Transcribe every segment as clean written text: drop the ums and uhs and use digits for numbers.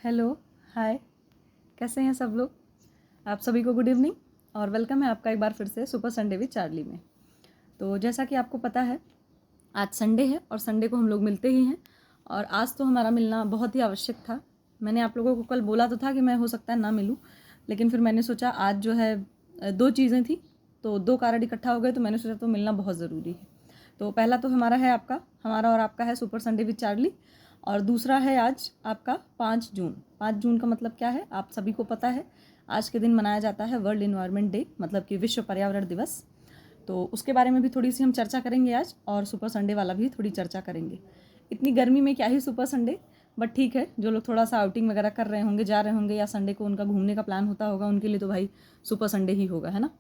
Hello, हाय, कैसे हैं सब लोग। आप सभी को गुड इवनिंग और वेलकम है आपका एक बार फिर से सुपर संडे विद चार्ली में। तो जैसा कि आपको पता है, आज संडे है और संडे को हम लोग मिलते ही हैं और आज तो हमारा मिलना बहुत ही आवश्यक था। मैंने आप लोगों को कल बोला तो था कि मैं हो सकता है ना मिलूँ, लेकिन फिर मैंने सोचा आज जो है दो चीज़ें थी, तो दो कारण इकट्ठा हो गए, तो मैंने सोचा तो मिलना बहुत ज़रूरी है। तो पहला तो हमारा और आपका है सुपर संडे विद चार्ली, और दूसरा है आज आपका 5 जून। 5 जून का मतलब क्या है आप सभी को पता है। आज के दिन मनाया जाता है वर्ल्ड इन्वायरमेंट डे, मतलब कि विश्व पर्यावरण दिवस। तो उसके बारे में भी थोड़ी सी हम चर्चा करेंगे आज, और सुपर संडे वाला भी थोड़ी चर्चा करेंगे। इतनी गर्मी में क्या ही सुपर संडे, बट ठीक है, जो लोग थोड़ा सा आउटिंग वगैरह कर रहे होंगे, जा रहे होंगे, या संडे को उनका घूमने का प्लान होता होगा, उनके लिए तो भाई सुपर संडे ही होगा, है ना।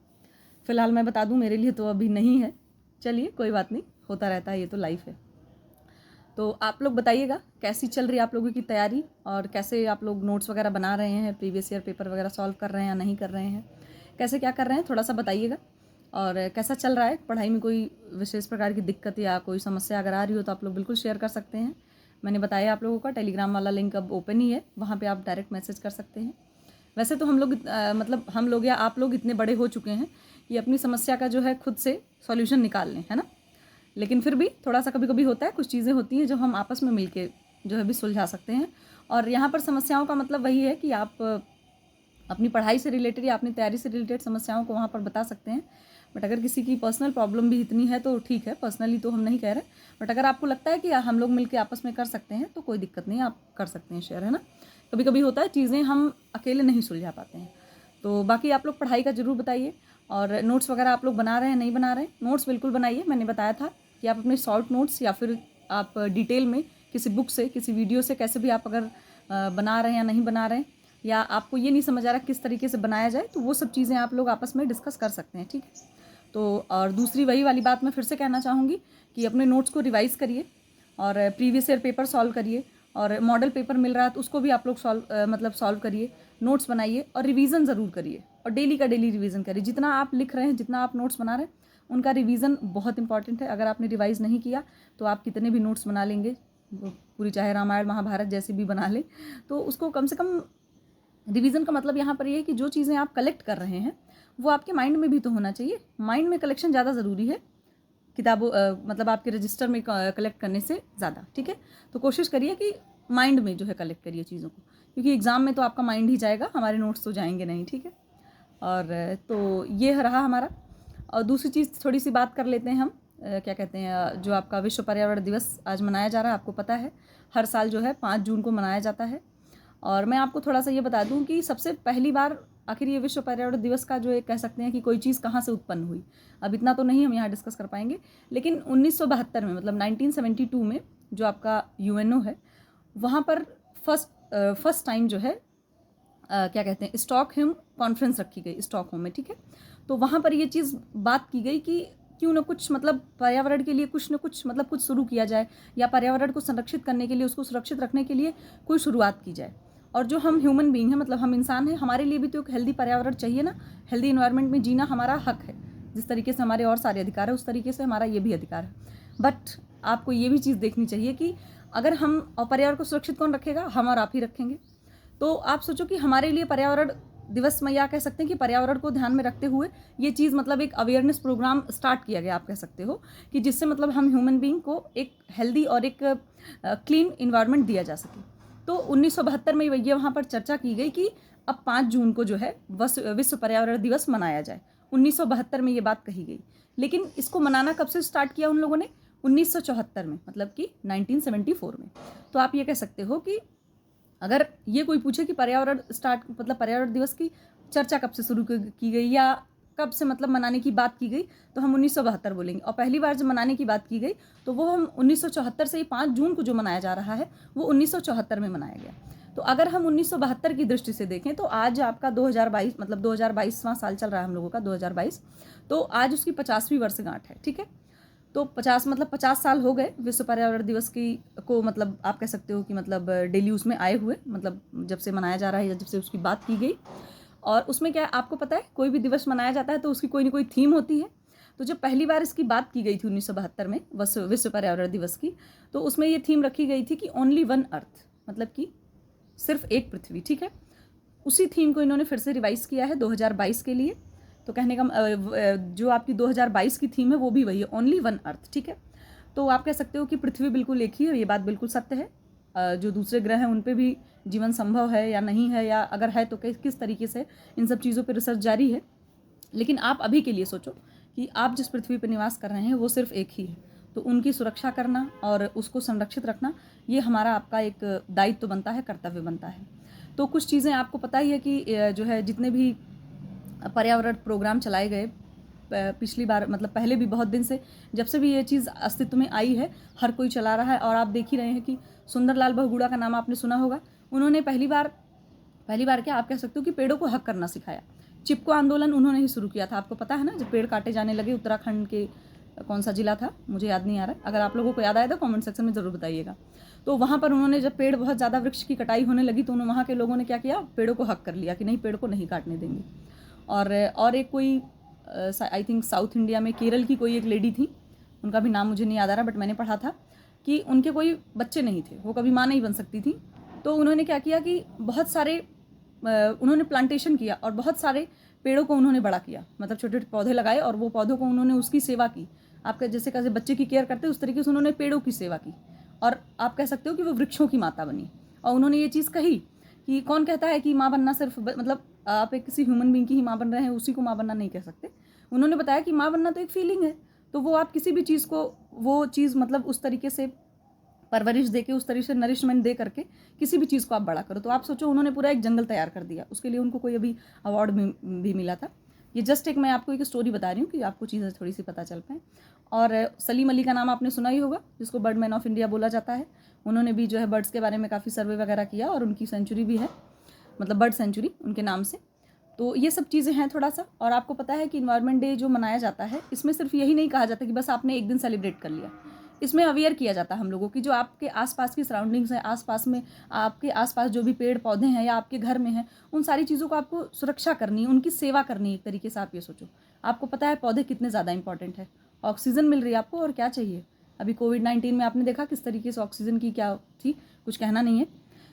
फिलहाल मैं बता दूं, मेरे लिए तो अभी नहीं है। चलिए कोई बात नहीं, होता रहता है, ये तो लाइफ है। तो आप लोग बताइएगा कैसी चल रही है आप लोगों की तैयारी, और कैसे आप लोग नोट्स वगैरह बना रहे हैं, प्रीवियस ईयर पेपर वगैरह सॉल्व कर रहे हैं या नहीं कर रहे हैं, कैसे क्या कर रहे हैं, थोड़ा सा बताइएगा। और कैसा चल रहा है पढ़ाई में, कोई विशेष प्रकार की दिक्कत या कोई समस्या अगर आ रही हो तो आप लोग बिल्कुल शेयर कर सकते हैं। मैंने बताया आप लोगों का टेलीग्राम वाला लिंक अब ओपन ही है, वहाँ पर आप डायरेक्ट मैसेज कर सकते हैं। वैसे तो हम लोग मतलब हम लोग या आप लोग इतने बड़े हो चुके हैं कि अपनी समस्या का जो है खुद से सॉल्यूशन निकाल लें, है ना। लेकिन फिर भी थोड़ा सा कभी कभी होता है, कुछ चीज़ें होती हैं जो हम आपस में मिलके जो है भी सुलझा सकते हैं। और यहाँ पर समस्याओं का मतलब वही है कि आप अपनी पढ़ाई से रिलेटेड या अपनी तैयारी से रिलेटेड समस्याओं को वहाँ पर बता सकते हैं। बट अगर किसी की पर्सनल प्रॉब्लम भी इतनी है तो ठीक है, पर्सनली तो हम नहीं कह रहे, बट अगर आपको लगता है कि हम लोग मिलकर आपस में कर सकते हैं तो कोई दिक्कत नहीं, आप कर सकते हैं शेयर, है ना। कभी कभी होता है चीज़ें हम अकेले नहीं सुलझा पाते हैं। तो बाकी आप लोग पढ़ाई का ज़रूर बताइए, और नोट्स वगैरह आप लोग बना रहे हैं नहीं बना रहे हैं, नोट्स बिल्कुल बनाइए। मैंने बताया था कि आप अपने शॉर्ट नोट्स या फिर आप डिटेल में किसी बुक से, किसी वीडियो से, कैसे भी आप अगर बना रहे हैं या नहीं बना रहे हैं, या आपको ये नहीं समझ आ रहा किस तरीके से बनाया जाए, तो वो सब चीज़ें आप लोग आपस में डिस्कस कर सकते हैं, ठीक है। तो और दूसरी वही वाली बात मैं फिर से कहना चाहूँगी कि अपने नोट्स को रिवाइज़ करिए, और प्रीवियस ईयर पेपर सॉल्व करिए, और मॉडल पेपर मिल रहा है तो उसको भी आप लोग सॉल्व करिए, नोट्स बनाइए और रिवीजन ज़रूर करिए, और डेली का डेली रिवीजन करिए। जितना आप लिख रहे हैं, जितना आप नोट्स बना रहे हैं, उनका रिवीजन बहुत इंपॉर्टेंट है। अगर आपने रिवाइज़ नहीं किया तो आप कितने भी नोट्स बना लेंगे, पूरी चाहे रामायण महाभारत जैसी भी बना लें, तो उसको कम से कम रिवीजन का मतलब यहाँ पर ये है कि जो चीज़ें आप कलेक्ट कर रहे हैं वो आपके माइंड में भी तो होना चाहिए। माइंड में कलेक्शन ज़्यादा ज़रूरी है किताबों मतलब आपके रजिस्टर में कलेक्ट करने से ज़्यादा, ठीक है। तो कोशिश करिए कि माइंड में जो है कलेक्ट करिए चीज़ों को, क्योंकि एग्ज़ाम में तो आपका माइंड ही जाएगा, हमारे नोट्स तो जाएंगे नहीं, ठीक है। और तो ये रहा हमारा। और दूसरी चीज़ थोड़ी सी बात कर लेते हैं हम, क्या कहते हैं, जो आपका विश्व पर्यावरण दिवस आज मनाया जा रहा है, आपको पता है हर साल जो है 5 जून को मनाया जाता है। और मैं आपको थोड़ा सा ये बता दूं कि सबसे पहली बार आखिर ये विश्व पर्यावरण दिवस का जो एक कह सकते हैं कि कोई चीज़ कहाँ से उत्पन्न हुई, अब इतना तो नहीं हम यहाँ डिस्कस कर पाएंगे, लेकिन 1972 में, मतलब 1972 में जो आपका यूएनओ है, वहाँ पर फर्स्ट टाइम जो है क्या कहते हैं, स्टॉकहोम कॉन्फ्रेंस रखी गई, स्टॉकहोम में, ठीक है। तो वहाँ पर ये चीज़ बात की गई कि क्यों ना कुछ मतलब पर्यावरण के लिए कुछ ना कुछ मतलब कुछ शुरू किया जाए, या पर्यावरण को संरक्षित करने के लिए, उसको सुरक्षित रखने के लिए कोई शुरुआत की जाए। और जो हम ह्यूमन बीइंग हैं, मतलब हम इंसान हैं, हमारे लिए भी तो एक हेल्दी पर्यावरण चाहिए ना। हेल्दी इन्वायरमेंट में जीना हमारा हक है, जिस तरीके से हमारे और सारे अधिकार है उस तरीके से हमारा ये भी अधिकार है। बट आपको ये भी चीज़ देखनी चाहिए कि अगर हम पर्यावरण को सुरक्षित कौन रखेगा, हम और आप ही रखेंगे। तो आप सोचो कि हमारे लिए पर्यावरण दिवस में, या कह सकते हैं कि पर्यावरण को ध्यान में रखते हुए ये चीज़ मतलब एक अवेयरनेस प्रोग्राम स्टार्ट किया गया, आप कह सकते हो, कि जिससे मतलब हम ह्यूमन बीइंग को एक हेल्दी और एक क्लीन इन्वायरमेंट दिया जा सके। तो 1972 में ये वहाँ पर चर्चा की गई कि अब 5 जून को जो है विश्व पर्यावरण दिवस मनाया जाए। 1972 में ये बात कही गई, लेकिन इसको मनाना कब से स्टार्ट किया उन लोगों ने, 1974 में, मतलब कि 1974 में। तो आप ये कह सकते हो कि अगर ये कोई पूछे कि पर्यावरण मतलब पर्यावरण दिवस की चर्चा कब से शुरू की गई, या कब से मतलब मनाने की बात की गई, तो हम 1972 बोलेंगे। और पहली बार जब मनाने की बात की गई तो वो हम 1974 से ही 5 जून को जो मनाया जा रहा है वो 1974 में मनाया गया। तो अगर हम 1972 की दृष्टि से देखें तो आज आपका 2022, मतलब 2022वां साल चल रहा है हम लोगों का, 2022, तो आज उसकी 50वीं वर्षगांठ है, ठीक है। तो 50 मतलब 50 साल हो गए विश्व पर्यावरण दिवस की को, मतलब आप कह सकते हो कि मतलब डेली उसमें आए हुए, मतलब जब से मनाया जा रहा है या जब से उसकी बात की गई। और उसमें क्या है आपको पता है, कोई भी दिवस मनाया जाता है तो उसकी कोई ना कोई थीम होती है। तो जब पहली बार इसकी बात की गई थी 1972 में विश्व पर्यावरण दिवस की, तो उसमें ये थीम रखी गई थी कि ओनली वन अर्थ, मतलब कि सिर्फ एक पृथ्वी, ठीक है। उसी थीम को इन्होंने फिर से रिवाइज किया है 2022 के लिए। तो कहने का जो आपकी 2022 की थीम है वो भी वही है, ओनली वन अर्थ, ठीक है। तो आप कह सकते हो कि पृथ्वी बिल्कुल एक ही है, ये बात बिल्कुल सत्य है। जो दूसरे ग्रह हैं उन पे भी जीवन संभव है या नहीं है, या अगर है तो किस तरीके से, इन सब चीज़ों पर रिसर्च जारी है। लेकिन आप अभी के लिए सोचो कि आप जिस पृथ्वी पर निवास कर रहे हैं वो सिर्फ एक ही है, तो उनकी सुरक्षा करना और उसको संरक्षित रखना ये हमारा आपका एक दायित्व बनता है, कर्तव्य बनता है। तो कुछ चीज़ें आपको पता ही है कि जो है जितने भी पर्यावरण प्रोग्राम चलाए गए पिछली बार, मतलब पहले भी बहुत दिन से, जब से भी ये चीज़ अस्तित्व में आई है हर कोई चला रहा है। और आप देख ही रहे हैं कि सुंदरलाल बहुगुणा का नाम आपने सुना होगा। उन्होंने पहली बार क्या आप कह सकते हो कि पेड़ों को हक करना सिखाया। चिपको आंदोलन उन्होंने ही शुरू किया था, आपको पता है ना, जब पेड़ काटे जाने लगे। उत्तराखंड के कौन सा जिला था मुझे याद नहीं आ रहा है, अगर आप लोगों को याद आया तो कमेंट सेक्शन में ज़रूर बताइएगा। तो वहाँ पर उन्होंने जब पेड़ बहुत ज़्यादा वृक्ष की कटाई होने लगी तो वहाँ के लोगों ने क्या किया, पेड़ों को हक कर लिया कि नहीं, पेड़ को नहीं काटने देंगे। और एक कोई आई थिंक साउथ इंडिया में केरल की कोई एक लेडी थी, उनका भी नाम मुझे नहीं याद आ रहा, बट मैंने पढ़ा था कि उनके कोई बच्चे नहीं थे, वो कभी माँ नहीं बन सकती थी। तो उन्होंने क्या किया कि बहुत सारे उन्होंने प्लांटेशन किया और बहुत सारे पेड़ों को उन्होंने बड़ा किया, मतलब छोटे छोटे पौधे लगाए और वो पौधों को उन्होंने उसकी सेवा की। आपके जैसे कैसे बच्चे की केयर करते हैं उस तरीके से उन्होंने पेड़ों की सेवा की, और आप कह सकते हो कि वो वृक्षों की माता बनी। और उन्होंने ये चीज़ कही कि कौन कहता है कि माँ बनना सिर्फ मतलब आप एक किसी ह्यूमन बीइंग की ही माँ बन रहे हैं, उसी को माँ बनना नहीं कह सकते। उन्होंने बताया कि माँ बनना तो एक फीलिंग है, तो वो आप किसी भी चीज़ को, वो चीज़ मतलब उस तरीके से परवरिश दे के, उस तरीके से नरिशमेंट दे करके किसी भी चीज़ को आप बड़ा करो। तो आप सोचो उन्होंने पूरा एक जंगल तैयार कर दिया, उसके लिए उनको कोई अभी अवार्ड भी मिला था। ये जस्ट एक मैं आपको एक स्टोरी बता रही हूँ कि आपको चीज़ें थोड़ी सी पता चल पाएँ। और सलीम अली का नाम आपने सुना ही होगा, जिसको बर्ड मैन ऑफ इंडिया बोला जाता है। उन्होंने भी जो है बर्ड्स के बारे में काफ़ी सर्वे वगैरह किया और उनकी सेंचुरी भी है, मतलब बर्ड सेंचुरी उनके नाम से। तो ये सब चीज़ें हैं थोड़ा सा। और आपको पता है कि इन्वायरमेंट डे जो मनाया जाता है, इसमें सिर्फ यही नहीं कहा जाता कि बस आपने एक दिन सेलिब्रेट कर लिया। इसमें अवेयर किया जाता है हम लोगों की, जो आपके आसपास की सराउंडिंग्स हैं, आसपास में आपके आसपास जो भी पेड़ पौधे हैं या आपके घर में हैं, उन सारी चीज़ों को आपको सुरक्षा करनी है, उनकी सेवा करनी है एक तरीके से। आप ये सोचो, आपको पता है पौधे कितने ज़्यादा इंपॉर्टेंट है, ऑक्सीजन मिल रही है आपको, और क्या चाहिए। अभी कोविड-19 में आपने देखा किस तरीके से ऑक्सीजन की क्या थी, कुछ कहना नहीं है,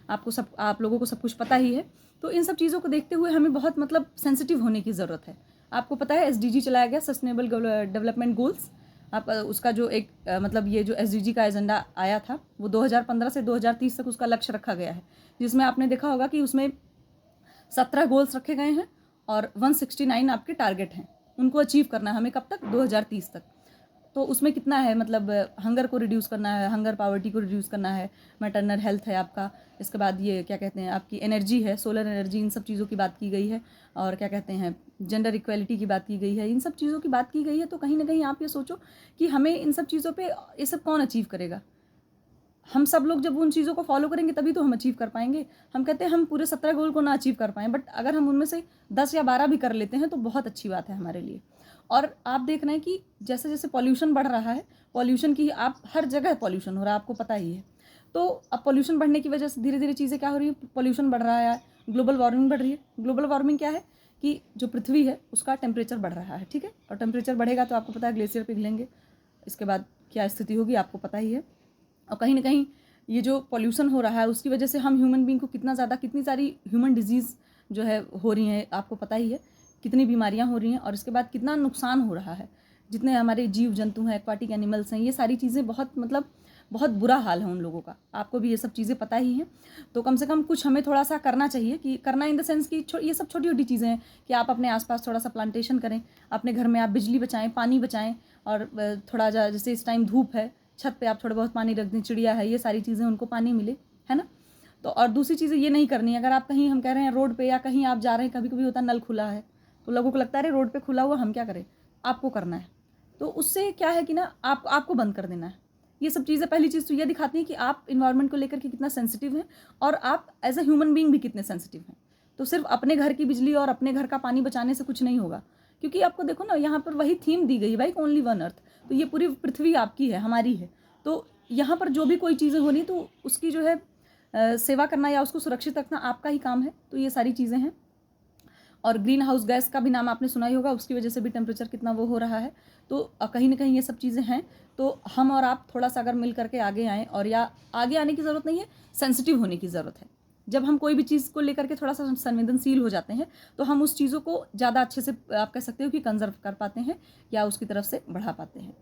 आप लोगों को सब कुछ पता ही है। तो इन सब चीज़ों को देखते हुए हमें बहुत मतलब सेंसिटिव होने की ज़रूरत है। आपको पता है SDG चलाया गया, सस्टेनेबल डेवलपमेंट गोल्स। आप उसका जो एक मतलब ये जो SDG का एजेंडा आया था वो 2015 से 2030 तक उसका लक्ष्य रखा गया है, जिसमें आपने देखा होगा कि उसमें 17 गोल्स रखे गए हैं और 169 आपके टारगेट हैं, उनको अचीव करना है हमें कब तक, 2030 तक। तो उसमें कितना है, मतलब हंगर को रिड्यूस करना है, हंगर पावर्टी को रिड्यूस करना है, मैटरनल हेल्थ है आपका, इसके बाद ये क्या कहते हैं आपकी एनर्जी है, सोलर एनर्जी, इन सब चीज़ों की बात की गई है। और क्या कहते हैं जेंडर इक्वलिटी की बात की गई है, इन सब चीज़ों की बात की गई है। तो कहीं ना कहीं आप ये सोचो कि हमें इन सब चीज़ों पर ये सब कौन अचीव करेगा। हम सब लोग जब उन चीज़ों को फॉलो करेंगे तभी तो हम अचीव कर पाएंगे। हम कहते हैं हम पूरे 17 गोल को ना अचीव कर पाएँ, बट अगर हम उनमें से 10 या 12 भी कर लेते हैं तो बहुत अच्छी बात है हमारे लिए। और आप देख रहे हैं कि जैसे जैसे पॉल्यूशन बढ़ रहा है, पॉल्यूशन की आप हर जगह पॉल्यूशन हो रहा है, आपको पता ही है। तो अब पॉल्यूशन बढ़ने की वजह से धीरे धीरे चीज़ें क्या हो रही है, पॉल्यूशन बढ़ रहा है, ग्लोबल वार्मिंग बढ़ रही है। ग्लोबल वार्मिंग क्या है कि जो पृथ्वी है उसका टेम्परेचर बढ़ रहा है, ठीक है। और टेम्परेचर बढ़ेगा तो आपको पता है ग्लेशियर पिघलेंगे, इसके बाद क्या स्थिति होगी आपको पता ही है। और कहीं ना कहीं ये जो पॉल्यूशन हो रहा है उसकी वजह से हम ह्यूमन बीइंग को कितनी सारी ह्यूमन डिजीज़ जो है हो रही हैं, आपको पता ही है कितनी बीमारियां हो रही हैं, और इसके बाद कितना नुकसान हो रहा है। जितने हमारे जीव जंतु हैं, एक्वाटिक एनिमल्स हैं, ये सारी चीज़ें बहुत बुरा हाल है उन लोगों का, आपको भी ये सब चीज़ें पता ही हैं। तो कम से कम कुछ हमें थोड़ा सा करना चाहिए, कि करना इन द सेंस कि ये सब छोटी छोटी चीज़ें हैं कि आप अपने आसपास थोड़ा सा प्लांटेशन करें, अपने घर में आप बिजली बचाएं, पानी बचाएं, और थोड़ा जैसे इस टाइम धूप है, छत पे आप थोड़ा बहुत पानी रख दें, चिड़िया है, ये सारी चीज़ें उनको पानी मिले, है ना। तो और दूसरी चीज़ें ये नहीं करनी है, अगर आप कहीं, हम कह रहे हैं रोड पे या कहीं आप जा रहे हैं, कभी कभी होता है नल खुला है तो लोगों को लगता है अरे रोड पे खुला हुआ हम क्या करें, आपको करना है। तो उससे क्या है कि ना आपको बंद कर देना है। ये सब चीज़ें पहली चीज़ तो ये दिखाती हैं कि आप इन्वायरमेंट को लेकर के कितना सेंसिटिव हैं, और आप एज अ ह्यूमन बीइंग भी कितने सेंसिटिव हैं। तो सिर्फ अपने घर की बिजली और अपने घर का पानी बचाने से कुछ नहीं होगा, क्योंकि आपको देखो ना यहाँ पर वही थीम दी गई भाई, ओनली वन अर्थ। तो ये पूरी पृथ्वी आपकी है, हमारी है। तो यहाँ पर जो भी कोई चीज़ें हो रही तो उसकी जो है सेवा करना या उसको सुरक्षित रखना आपका ही काम है। तो ये सारी चीज़ें हैं। और ग्रीन हाउस गैस का भी नाम आपने सुना ही होगा, उसकी वजह से भी टेम्परेचर कितना वो हो रहा है। तो कहीं ना कहीं ये सब चीज़ें हैं। तो हम और आप थोड़ा सा अगर मिल करके आगे आएँ, और या आगे आने की ज़रूरत नहीं है, सेंसिटिव होने की ज़रूरत है। जब हम कोई भी चीज़ को लेकर के थोड़ा सा संवेदनशील हो जाते हैं तो हम उस चीज़ों को ज़्यादा अच्छे से आप कह सकते हो कि कंजर्व कर पाते हैं या उसकी तरफ से बढ़ा पाते हैं।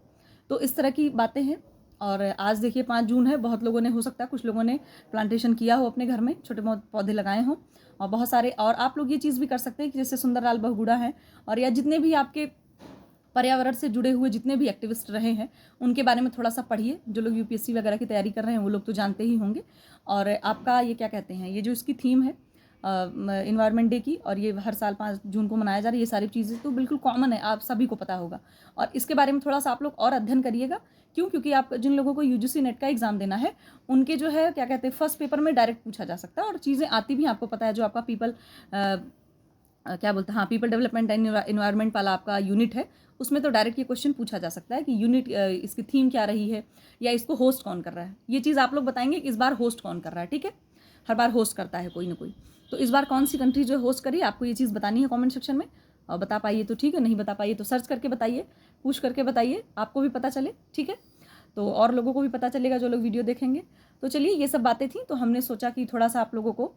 तो इस तरह की बातें हैं। और आज देखिए 5 जून है, बहुत लोगों ने, हो सकता है कुछ लोगों ने प्लांटेशन किया हो अपने घर में, छोटे बहुत पौधे लगाए हों, और बहुत सारे, और आप लोग ये चीज़ भी कर सकते हैं कि जैसे सुंदरलाल बहुगुणा है, और या जितने भी आपके पर्यावरण से जुड़े हुए जितने भी एक्टिविस्ट रहे हैं उनके बारे में थोड़ा सा पढ़िए। जो लोग यूपीएससी वगैरह की तैयारी कर रहे हैं वो लोग तो जानते ही होंगे। और आपका ये क्या कहते हैं, ये जो इसकी थीम है इन्वायरमेंट डे की, और ये हर साल 5 जून को मनाया जा रहा है, ये सारी चीज़ें तो बिल्कुल कॉमन है, आप सभी को पता होगा। और इसके बारे में थोड़ा सा आप लोग और अध्ययन करिएगा। क्यों? क्योंकि आप जिन लोगों को यूजीसी नेट का एग्जाम देना है उनके जो है क्या कहते हैं फर्स्ट पेपर में डायरेक्ट पूछा जा सकता है, और चीज़ें आती भी आपको पता है। जो आपका पीपल क्या बोलते हैं, हाँ, पीपल डेवलपमेंट एंड इन्वायरमेंट वाला आपका यूनिट है, उसमें तो डायरेक्ट ये क्वेश्चन पूछा जा सकता है कि यूनिट इसकी थीम क्या रही है, या इसको होस्ट कौन कर रहा है। ये चीज़ आप लोग बताएंगे कि इस बार होस्ट कौन कर रहा है। ठीक है, हर बार होस्ट करता है कोई ना कोई, तो इस बार कौन सी कंट्री जो होस्ट करी, आपको ये चीज़ बतानी है कमेंट सेक्शन में। और बता पाइए तो ठीक है, नहीं बता पाइए तो सर्च करके बताइए, पूछ करके बताइए, आपको भी पता चले। ठीक है, तो और लोगों को भी पता चलेगा जो लोग वीडियो देखेंगे। तो चलिए, ये सब बातें थी, तो हमने सोचा कि थोड़ा सा आप लोगों को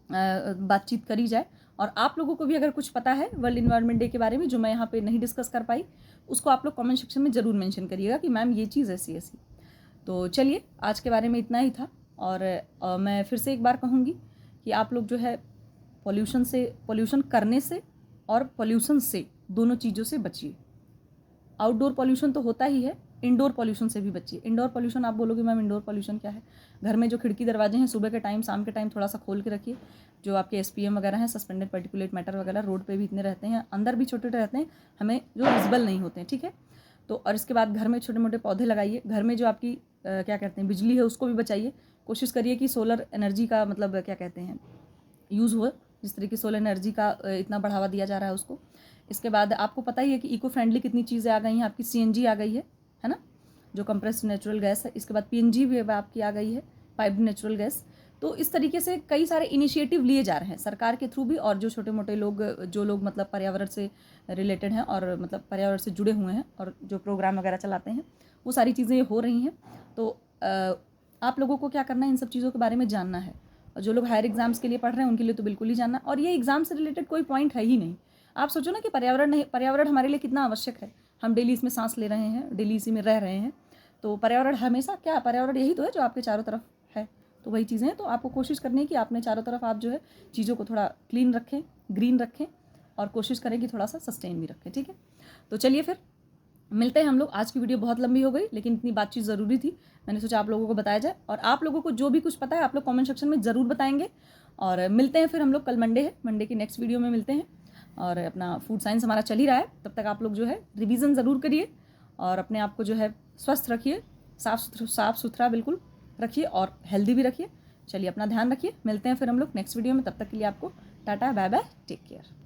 बातचीत करी जाए। और आप लोगों को भी अगर कुछ पता है वर्ल्ड इन्वायरमेंट डे के बारे में जो मैं यहाँ पे नहीं डिस्कस कर पाई, उसको आप लोग कमेंट सेक्शन में ज़रूर मेंशन करिएगा कि मैम ये चीज़ ऐसी ऐसी। तो चलिए, आज के बारे में इतना ही था। और मैं फिर से एक बार कहूँगी कि आप लोग जो है पोल्यूशन करने से और पोल्यूशन से, दोनों चीज़ों से बचिए। आउटडोर पोल्यूशन तो होता ही है, इंडोर पोल्यूशन से भी बचिए। इंडोर पोल्यूशन आप बोलोगे मैम इंडोर पोल्यूशन क्या है? घर में जो खिड़की दरवाजे हैं सुबह के टाइम, शाम के टाइम थोड़ा सा खोल के रखिए। जो आपके एसपीएम वगैरह हैं, सस्पेंडेड पार्टिकुलेट मैटर वगैरह, रोड पे भी इतने रहते हैं, अंदर भी छोटे रहते हैं, हमें जो विजिबल नहीं होते हैं। ठीक है, तो और इसके बाद घर में छोटे मोटे पौधे लगाइए। घर में जो आपकी क्या कहते हैं बिजली है उसको भी बचाइए। कोशिश करिए कि सोलर एनर्जी का मतलब क्या कहते हैं यूज़ हो, जिस तरीके सोलर एनर्जी का इतना बढ़ावा दिया जा रहा है उसको। इसके बाद आपको पता ही है कि इको फ्रेंडली कितनी चीज़ें आ गई हैं, आपकी सीएनजी आ गई है ना, जो कंप्रेस्ड नेचुरल गैस है। इसके बाद पीएनजी भी आपकी आ गई है, पाइप्ड नेचुरल गैस। तो इस तरीके से कई सारे इनिशिएटिव लिए जा रहे हैं सरकार के थ्रू भी, और जो छोटे मोटे लोग, जो लोग मतलब पर्यावरण से रिलेटेड हैं और मतलब पर्यावरण से जुड़े हुए हैं और जो प्रोग्राम वगैरह चलाते हैं, वो सारी चीज़ें हो रही हैं। तो आप लोगों को क्या करना है, इन सब चीज़ों के बारे में जानना है। और जो लोग हायर एग्जाम्स के लिए पढ़ रहे हैं उनके लिए तो बिल्कुल ही जानना। और ये एग्जाम से रिलेटेड कोई पॉइंट है ही नहीं। आप सोचो ना कि पर्यावरण हमारे लिए कितना आवश्यक है। हम डेली इसमें सांस ले रहे हैं, डेली इसी में रह रहे हैं। तो पर्यावरण हमेशा क्या, पर्यावरण यही तो है जो आपके चारों तरफ है। तो वही चीज़ें हैं। तो आपको कोशिश करनी है कि आपने चारों तरफ आप जो है चीज़ों को थोड़ा क्लीन रखें, ग्रीन रखें, और कोशिश करें कि थोड़ा सा सस्टेन भी रखें। ठीक है, तो चलिए फिर मिलते हैं हम लोग। आज की वीडियो बहुत लंबी हो गई, लेकिन इतनी बातचीत ज़रूरी थी, मैंने सोचा आप लोगों को बताया जाए। और आप लोगों को जो भी कुछ पता है आप लोग कमेंट सेक्शन में ज़रूर बताएंगे। और मिलते हैं फिर हम लोग, कल मंडे है, मंडे की नेक्स्ट वीडियो में मिलते हैं। और अपना फूड साइंस हमारा चल ही रहा है, तब तक आप लोग जो है रिवीजन ज़रूर करिए और अपने आप को जो है स्वस्थ रखिए, साफ़ सुथरा बिल्कुल रखिए, और हेल्दी भी रखिए। चलिए, अपना ध्यान रखिए। मिलते हैं फिर हम लोग नेक्स्ट वीडियो में, तब तक के लिए आपको टाटा, बाय बाय, टेक केयर।